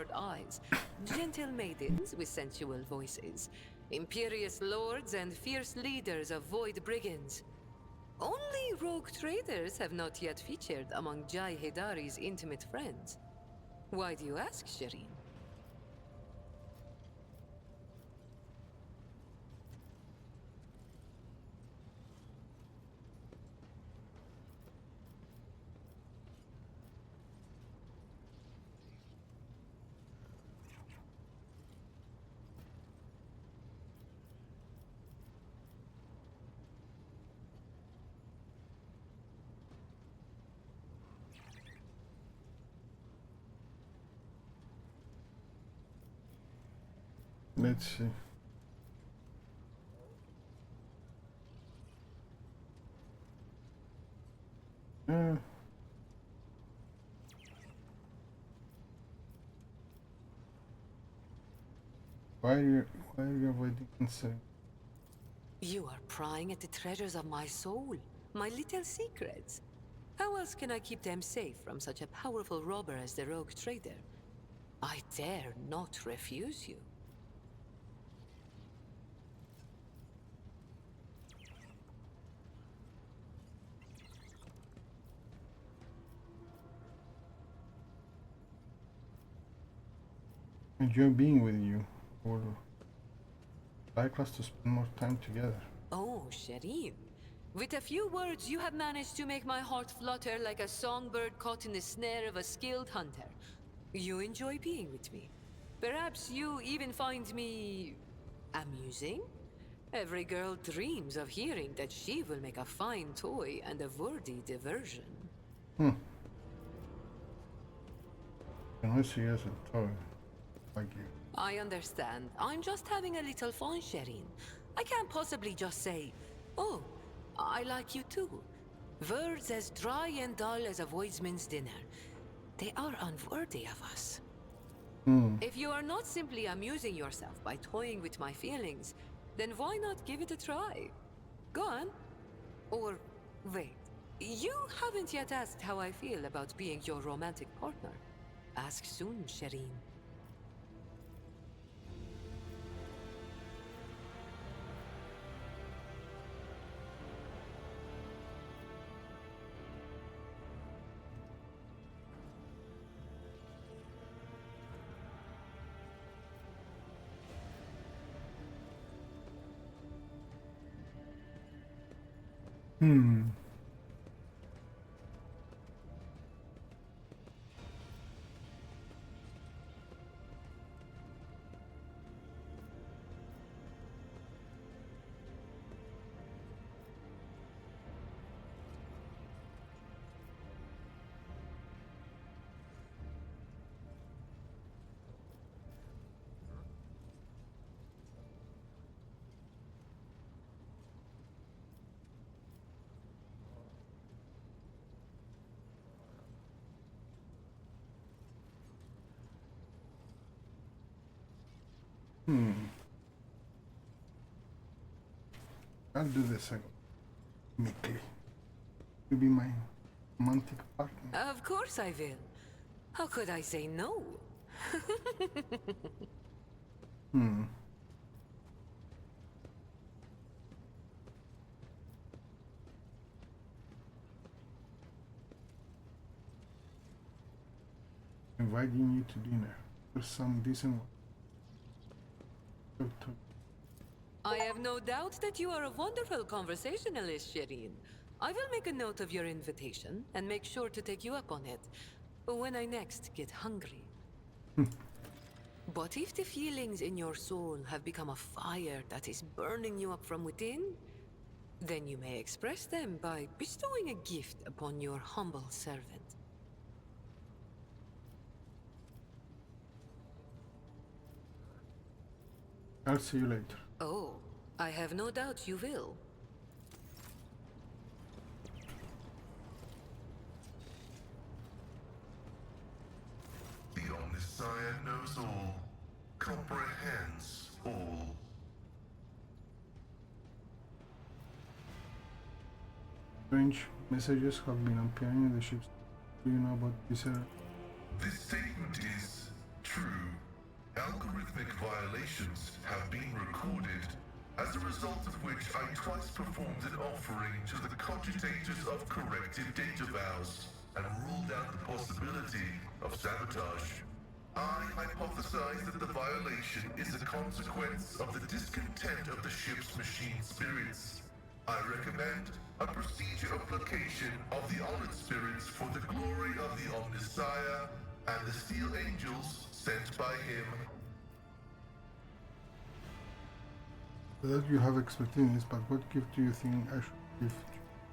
starred eyes, gentle maidens with sensual voices, imperious lords and fierce leaders of void brigands. Only rogue traders have not yet featured among Jai Hidari's intimate friends. Why do you ask, Shireen? Let's see. Why are you avoiding answering? You are prying at the treasures of my soul, my little secrets. How else can I keep them safe from such a powerful robber as the rogue trader? I dare not refuse you. Enjoy being with you, or like us to spend more time together. Oh, Shireen. With a few words, you have managed to make my heart flutter like a songbird caught in the snare of a skilled hunter. You enjoy being with me. Perhaps you even find me... amusing? Every girl dreams of hearing that she will make a fine toy and a worthy diversion. Can I see as a toy like you? I understand. I'm just having a little fun, Shireen. I can't possibly just say, oh, I like you too. Words as dry and dull as a voidsman's dinner. They are unworthy of us. If you are not simply amusing yourself by toying with my feelings, then why not give it a try? Go on. Or, wait. You haven't yet asked how I feel about being your romantic partner. Ask soon, Shireen. I'll do this meekly. You be my romantic partner. Of course I will. How could I say no? Inviting you to dinner for some decent one. I have no doubt that you are a wonderful conversationalist, Shireen. I will make a note of your invitation and make sure to take you up on it when I next get hungry. But if the feelings in your soul have become a fire that is burning you up from within, then you may express them by bestowing a gift upon your humble servant. I'll see you later. Oh, I have no doubt you will. The Omniscient knows all, comprehends all. Strange messages have been appearing in the ships. Do you know about this? This statement is true. algorithmic violations have been recorded, as a result of which I twice performed an offering to the cogitators of corrective data vows and ruled out the possibility of sabotage. I hypothesize that the violation is a consequence of the discontent of the ship's machine spirits. I recommend a procedure of placation of the honored spirits for the glory of the Omnissiah and the steel angels sent by him. That you have experience, but what gift do you think I should give?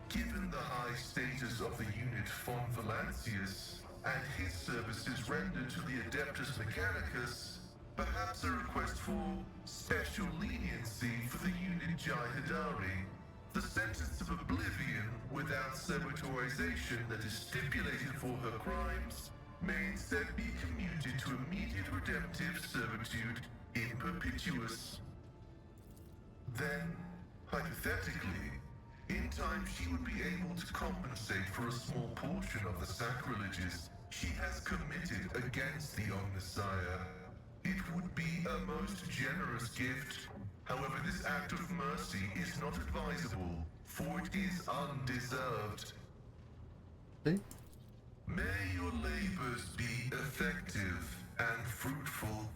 Given the high status of the unit von Valancius and his services rendered to the Adeptus Mechanicus, perhaps a request for special leniency for the unit Jihadari. The sentence of oblivion without sabotorization that is stipulated for her crimes may instead be commuted to immediate redemptive servitude in perpetuus. Then, hypothetically, in time she would be able to compensate for a small portion of the sacrileges she has committed against the Omnissiah. It would be a most generous gift. However, this act of mercy is not advisable, for it is undeserved. Okay. May your labors be effective and fruitful.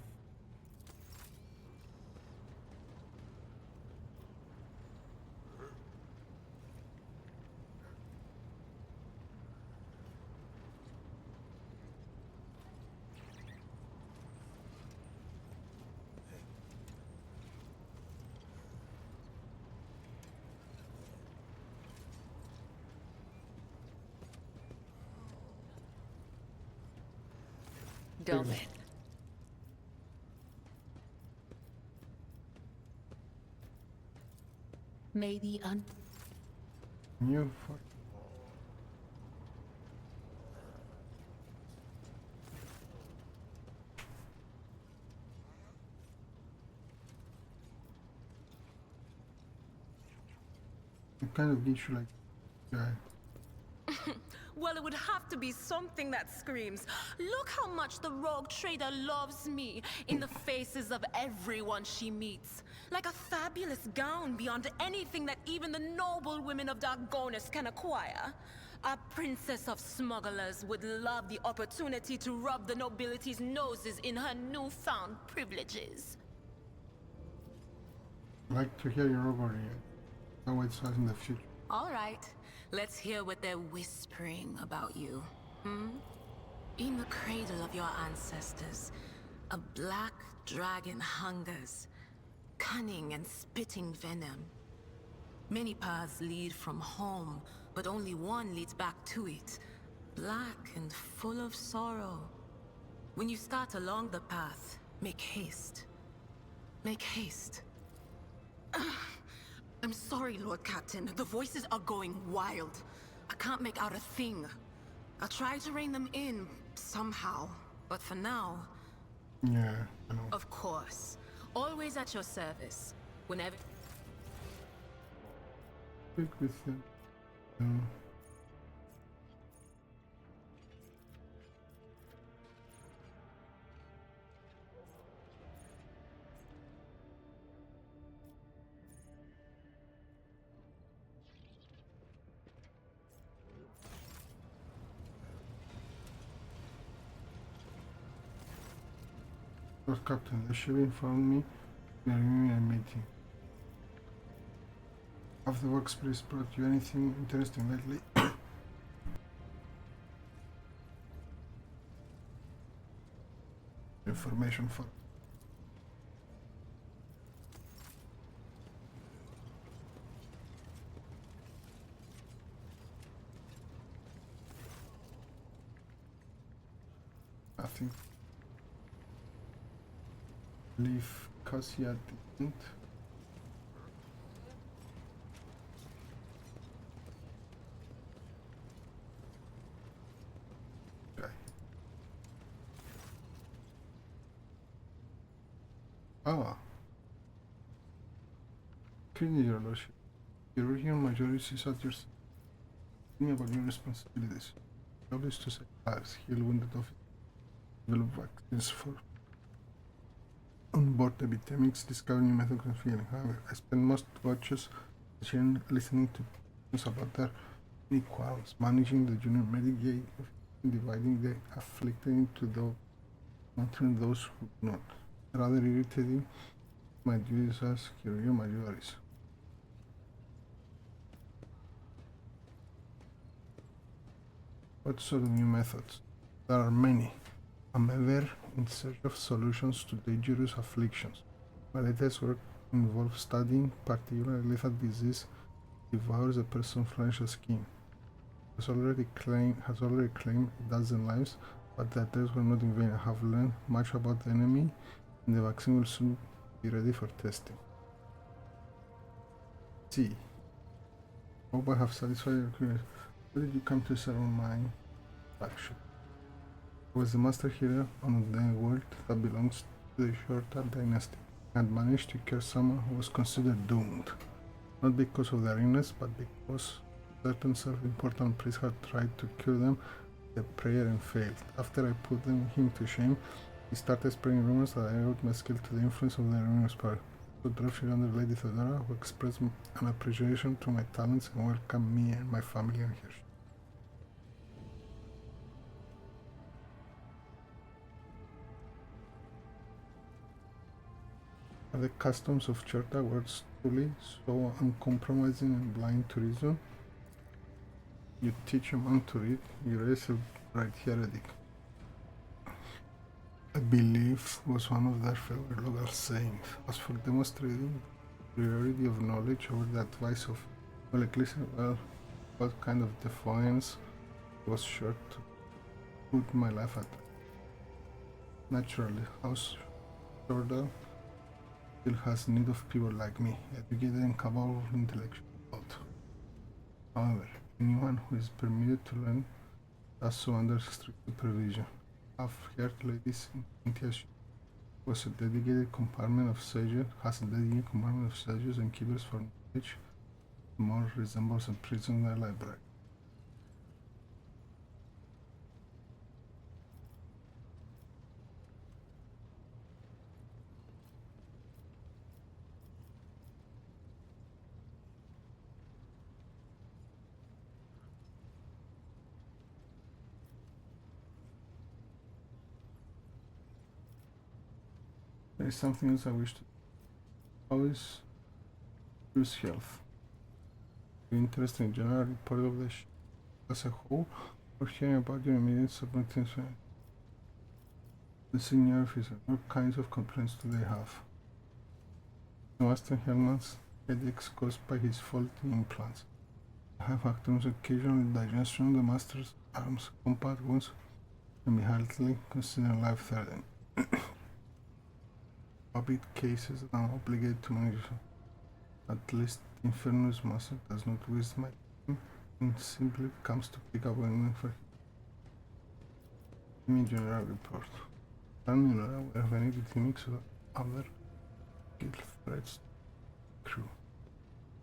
Dome. May the New for what kind of gives you like guy? Well, it would have to be something that screams, "Look how much the rogue trader loves me," in the faces of everyone she meets. Like a fabulous gown beyond anything that even the noble women of Dargonus can acquire. A princess of smugglers would love the opportunity to rub the nobility's noses in her newfound privileges. I'd like to hear your overview. How it starts in the future. All right, let's hear what they're whispering about you. In the cradle of your ancestors, a black dragon hungers, cunning and spitting venom. Many paths lead from home, but only one leads back to it, black and full of sorrow. When you start along the path, make haste. Make haste. I'm sorry, Lord Captain. The voices are going wild. I can't make out a thing. I'll try to rein them in, somehow. But for now... Yeah, I know. Of course. Always at your service. Whenever... Speak with them. Lord Captain, the ship informed me we are in a meeting. Have the work spirits brought you anything interesting lately? Information for nothing. Leave Cassia didn't. Okay. Ah. Clearly, your lordship. Your regional majority is at your service. Tell me about your responsibilities. Your job is to save lives, heal wounded officers, develop vaccines for on board the Bitemix, discover new methods of healing. However, I spend most watches listening to things about their inequalities, managing the junior medic, dividing the afflicted into those, monitoring those who do not. Rather irritating my duties as Curio Majoris. What sort of new methods? There are many. I'm ever in search of solutions to dangerous afflictions. My latest work involves studying particular lethal disease devours a person's financial scheme. Has already claimed a dozen lives, but the attacks were not in vain. I have learned much about the enemy, and the vaccine will soon be ready for testing. See. Hope I have satisfied your curiosity. Why did you come to serve on my faction? I was the master healer on the world that belongs to the shorter dynasty. I had managed to cure someone who was considered doomed. Not because of their illness, but because certain self-important priests had tried to cure them with a prayer and failed. After I put him to shame, he started spreading rumors that I owed my skill to the influence of the ruinous power. So drove under Lady Theodora, who expressed an appreciation to my talents and welcomed me and my family on her. The customs of Cherta were truly so uncompromising and blind to reason. You teach a monk to read, you raise a bright heretic. I believe was one of their favorite local sayings. As for demonstrating the superiority of knowledge over the advice of well, what kind of defiance was sure to put my life at risk. Naturally, House Jordan still has need of people like me, educated and capable of intellectual thought. However, anyone who is permitted to learn does so under strict supervision. I've heard ladies in Intiash has a dedicated compartment of sages and keepers for knowledge, more resembles a prison than a library. There is something else I wish to always use health. Are you interested in general report of the ship as a whole, or hearing about your immediate subordinates? The senior officer, what kinds of complaints do they have? Master Hellman's headaches caused by his faulty implants. I have actions occasional digestion. The master's arms, combat wounds, can be hardly considered life-threatening. Hobbit cases that I'm obligated to manage. At least Infernus Master does not waste my time and simply comes to pick up when for him. General report. I'm not aware of any epidemics or other guild threats to the crew.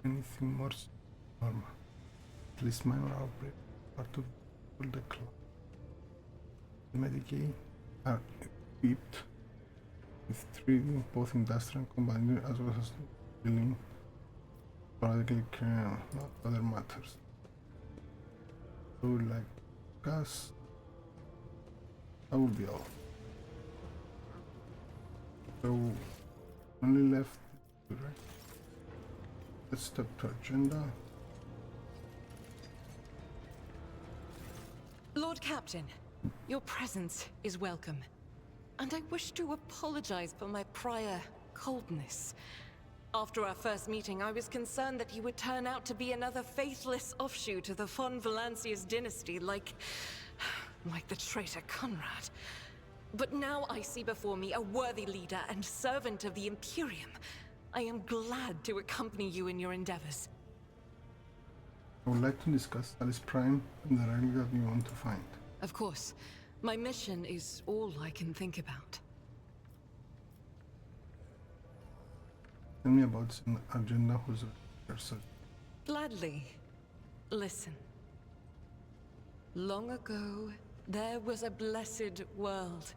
Anything more normal. At least minor outbreak part of the club. The Medicaid are equipped with 3D, both industrial and combined, as well as dealing sporadically carrying out other matters. So, like gas, that will be all. So, only left, right? Let's step to agenda. Lord Captain, your presence is welcome. And I wish to apologize for my prior coldness. After our first meeting, I was concerned that he would turn out to be another faithless offshoot of the von Valancius dynasty, like the traitor Conrad. But now I see before me a worthy leader and servant of the Imperium. I am glad to accompany you in your endeavors. I would like to discuss Alice Prime and the relic that we want to find. Of course. My mission is all I can think about. Tell me about the agenda who's yourself. Gladly. Listen. Long ago, there was a blessed world.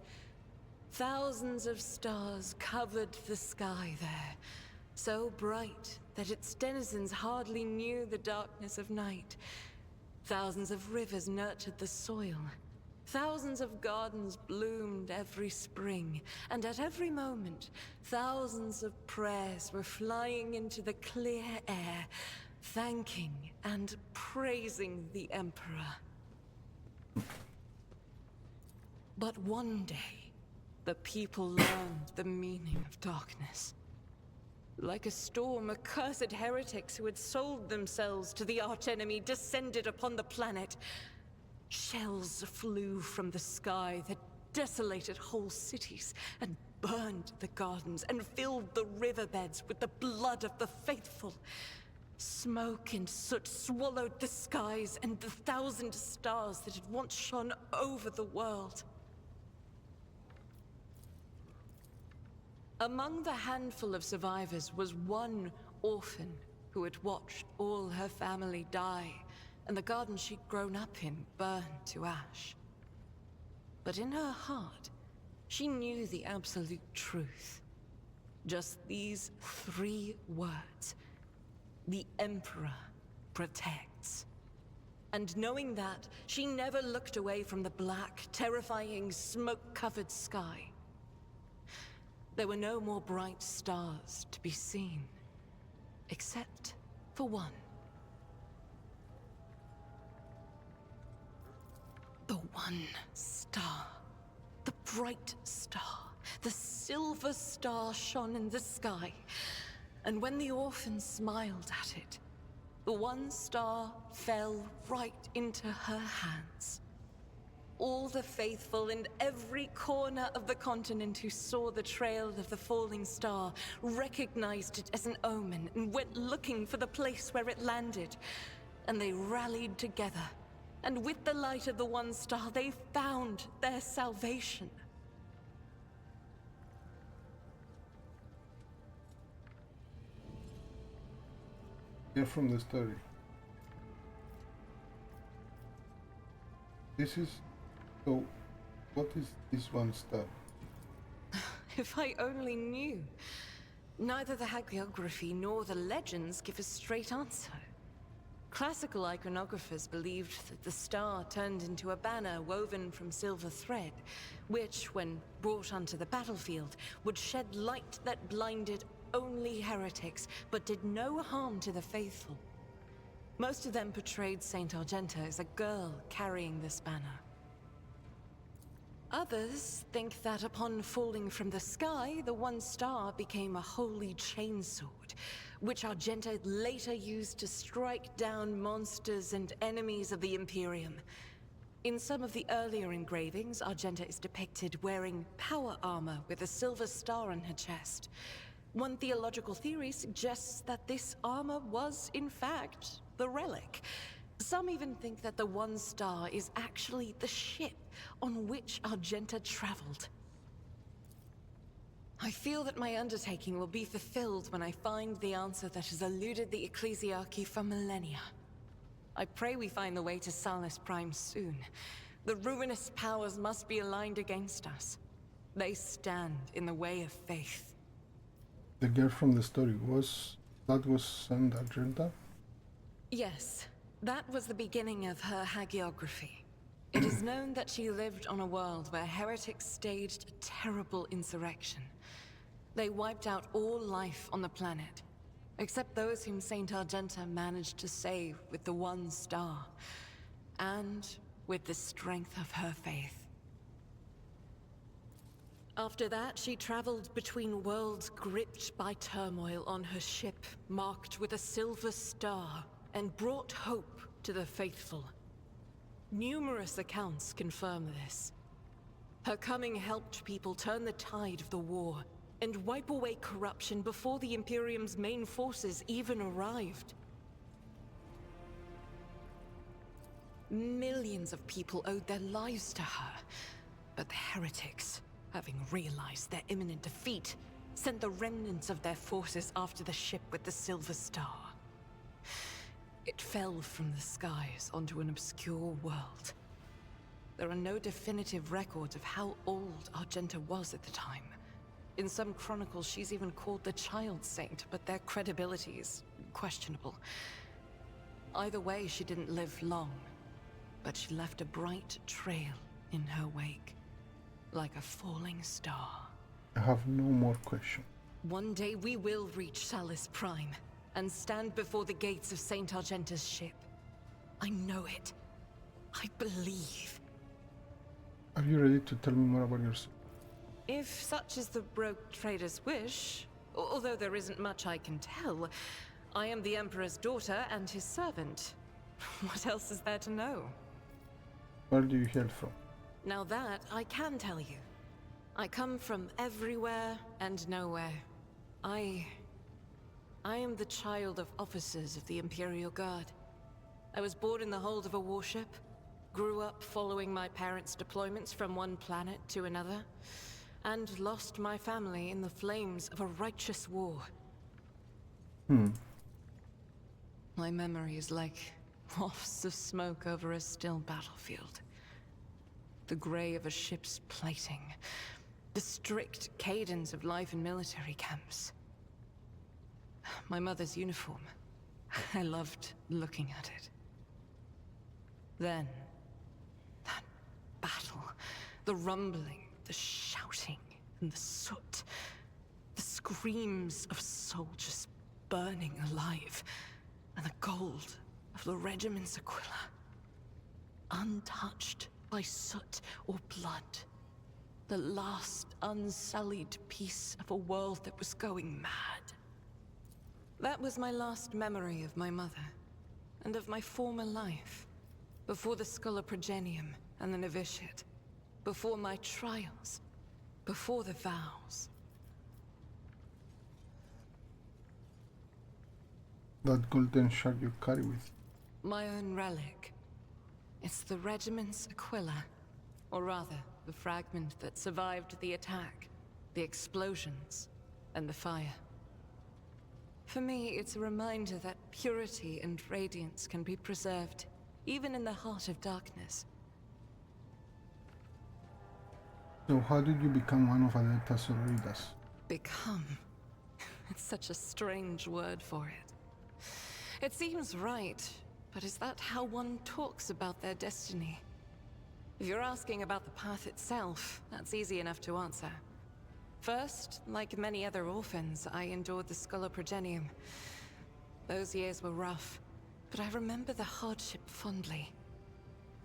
Thousands of stars covered the sky there, so bright that its denizens hardly knew the darkness of night. Thousands of rivers nurtured the soil. Thousands of gardens bloomed every spring, and at every moment, thousands of prayers were flying into the clear air, thanking and praising the Emperor. But one day, the people learned the meaning of darkness. Like a storm, accursed heretics who had sold themselves to the archenemy descended upon the planet. Shells flew from the sky that desolated whole cities and burned the gardens and filled the riverbeds with the blood of the faithful. Smoke and soot swallowed the skies and the 1,000 stars that had once shone over the world. Among the handful of survivors was one orphan who had watched all her family die, and the garden she'd grown up in burned to ash. But in her heart, she knew the absolute truth. Just these 3 words. The Emperor protects. And knowing that, she never looked away from the black, terrifying, smoke-covered sky. There were no more bright stars to be seen, except for one. The one star. The bright star. The silver star shone in the sky. And when the orphan smiled at it, the one star fell right into her hands. All the faithful in every corner of the continent who saw the trail of the falling star recognized it as an omen and went looking for the place where it landed. And they rallied together. And with the light of the one star, they found their salvation. Here from the story. So, what is this one star? If I only knew. Neither the hagiography nor the legends give a straight answer. Classical iconographers believed that the star turned into a banner woven from silver thread, which, when brought onto the battlefield, would shed light that blinded only heretics, but did no harm to the faithful. Most of them portrayed Saint Argenta as a girl carrying this banner. Others think that upon falling from the sky, the one star became a holy chainsword, which Argenta later used to strike down monsters and enemies of the Imperium. In some of the earlier engravings, Argenta is depicted wearing power armor with a silver star on her chest. One theological theory suggests that this armor was, in fact, the relic. Some even think that the one star is actually the ship on which Argenta traveled. I feel that my undertaking will be fulfilled when I find the answer that has eluded the Ecclesiarchy for millennia. I pray we find the way to Salus Prime soon. The ruinous powers must be aligned against us. They stand in the way of faith. The girl from the story was Saint Argenta? Yes, that was the beginning of her hagiography. It is known that she lived on a world where heretics staged a terrible insurrection. They wiped out all life on the planet, except those whom Saint Argenta managed to save with the one star, and with the strength of her faith. After that, she traveled between worlds gripped by turmoil on her ship, marked with a silver star, and brought hope to the faithful. Numerous accounts confirm this. Her coming helped people turn the tide of the war, and wipe away corruption before the Imperium's main forces even arrived. Millions of people owed their lives to her, but the heretics, having realized their imminent defeat, sent the remnants of their forces after the ship with the silver star. It fell from the skies onto an obscure world. there are no definitive records of how old Argenta was at the time. In some chronicles, she's even called the Child Saint, but their credibility is questionable. Either way, she didn't live long, but she left a bright trail in her wake, like a falling star. I have no more questions. One day we will reach Salis Prime, and stand before the gates of Saint Argenta's ship. I know it. I believe. Are you ready to tell me more about yourself? If such is the rogue trader's wish, although there isn't much I can tell, I am the Emperor's daughter and his servant. What else is there to know? Where do you hail from? Now that I can tell you. I come from everywhere and nowhere. I am the child of officers of the Imperial Guard. I was born in the hold of a warship, grew up following my parents' deployments from one planet to another, and lost my family in the flames of a righteous war. My memory is like wafts of smoke over a still battlefield. The gray of a ship's plating, the strict cadence of life in military camps. My mother's uniform. I loved looking at it. Then, that battle, the rumbling, the shouting, and the soot. The screams of soldiers burning alive, and the gold of the regiment's Aquila. Untouched by soot or blood. The last unsullied piece of a world that was going mad. That was my last memory of my mother, and of my former life. Before the Progenium and the novitiate. Before my trials. Before the vows. That golden shard you carry with you. My own relic. It's the regiment's Aquila. Or rather, the fragment that survived the attack, the explosions, and the fire. For me, it's a reminder that purity and radiance can be preserved, even in the heart of darkness. So how did you become one of Adeptas Sororitas? Become. It's such a strange word for it. It seems right, but is that how one talks about their destiny? If you're asking about the path itself, that's easy enough to answer. First, like many other orphans, I endured the Progenium. Those years were rough, but I remember the hardship fondly.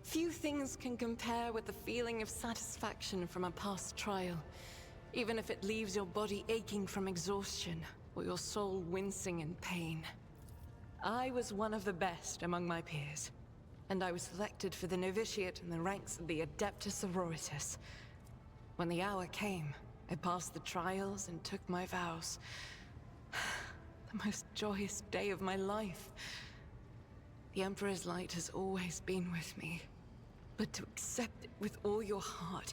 Few things can compare with the feeling of satisfaction from a past trial, even if it leaves your body aching from exhaustion, or your soul wincing in pain. I was one of the best among my peers, and I was selected for the novitiate in the ranks of the Adeptus Sororitas. When the hour came, I passed the trials and took my vows. The most joyous day of my life. The Emperor's light has always been with me. But to accept it with all your heart,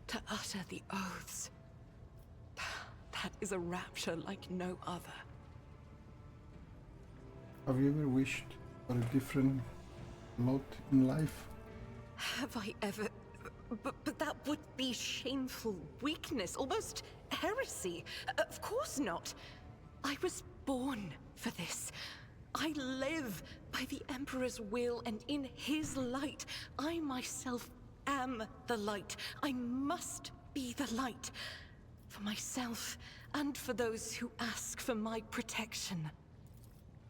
to utter the oaths, that is a rapture like no other. Have you ever wished for a different lot in life? Have I ever... But that would be shameful weakness, almost heresy. Of course not. I was born for this. I live by the Emperor's will, and in his light, I myself am the light. I must be the light. For myself, and for those who ask for my protection.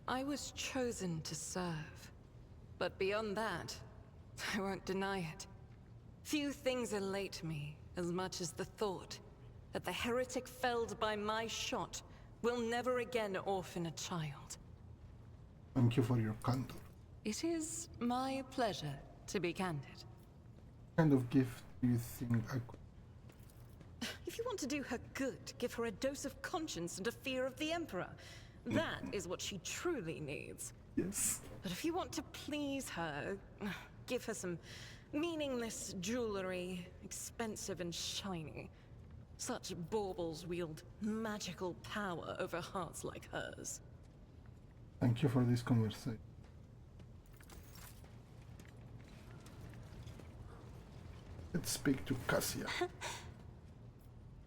I was chosen to serve. But beyond that, I won't deny it. Few things elate me as much as the thought that the heretic felled by my shot will never again orphan a child. Thank you for your candor. It is my pleasure to be candid. What kind of gift do you think I could... If you want to do her good, give her a dose of conscience and a fear of the Emperor. That is what she truly needs. Yes. But if you want to please her, give her some meaningless jewelry, expensive and shiny. Such baubles wield magical power over hearts like hers. Thank you for this conversation. Let's speak to Cassia.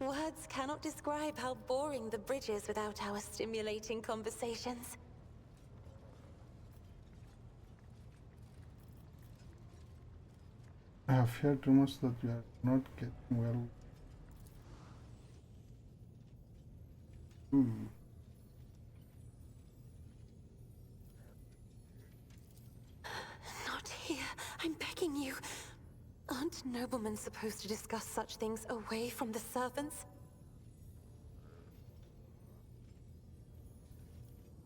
Words cannot describe how boring the bridge is without our stimulating conversations. I have heard rumors that you are not getting well. Not here. I'm begging you. Aren't noblemen supposed to discuss such things away from the servants?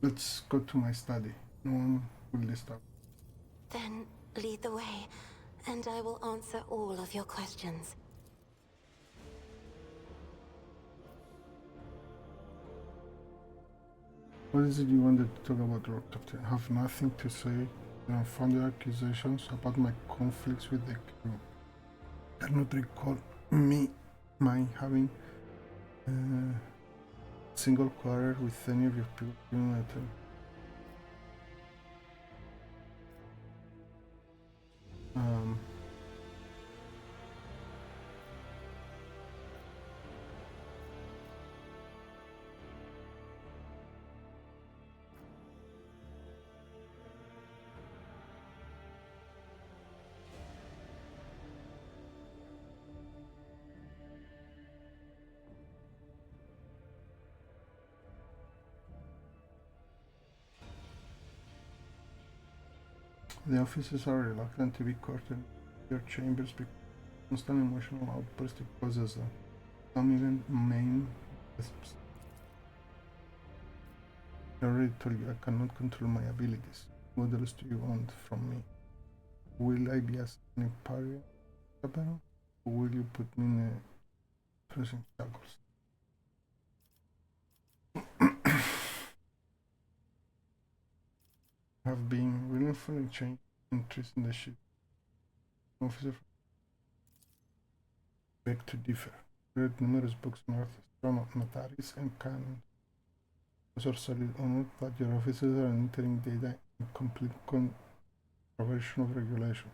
Let's go to my study. No one will disturb. Then lead the way, and I will answer all of your questions. What is it you wanted to talk about, Lord Captain? I have nothing to say. You have found the accusations about my conflicts with the crew. I cannot recall my having a single quarrel with any of your people during my time. The officers are reluctant to be courted in their chambers because constant emotional outburst it causes them. Some even maim wisps. I already told you I cannot control my abilities. What else do you want from me? Will I be as an Imperial, or will you put me in a prison shackles? Have been willfully changed interest in the ship. Officer beg to differ. Read numerous books on Earth, notaries, and canon. Professor solid honor that your officers are entering data in complete contravention of regulation.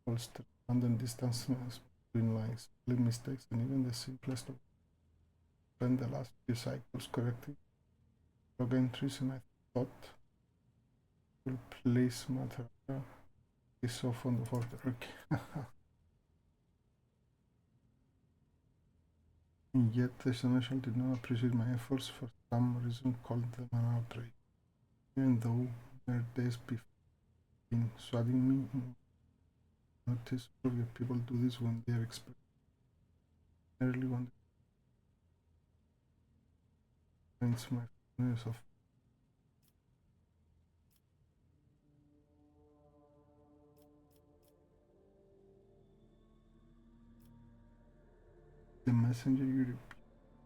Holster, abandon distances between lines, leave mistakes, and even the simplest of spend the last few cycles correcting log entries, and I thought will place matter is off on the border. Okay. And yet the Seneschal did not appreciate my efforts, for some reason called them an outrage. Even though their days before been swatting me, notice all of your people do this when they are expected. Early one finds my furnace of the messenger you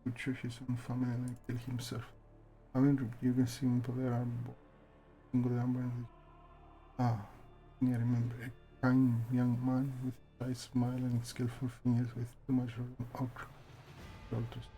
butcher his own family and kill himself. Having rebuked simple there are single number in the I remember a kind young man with a shy smile and skillful fingers with too much of an ochre shoulders.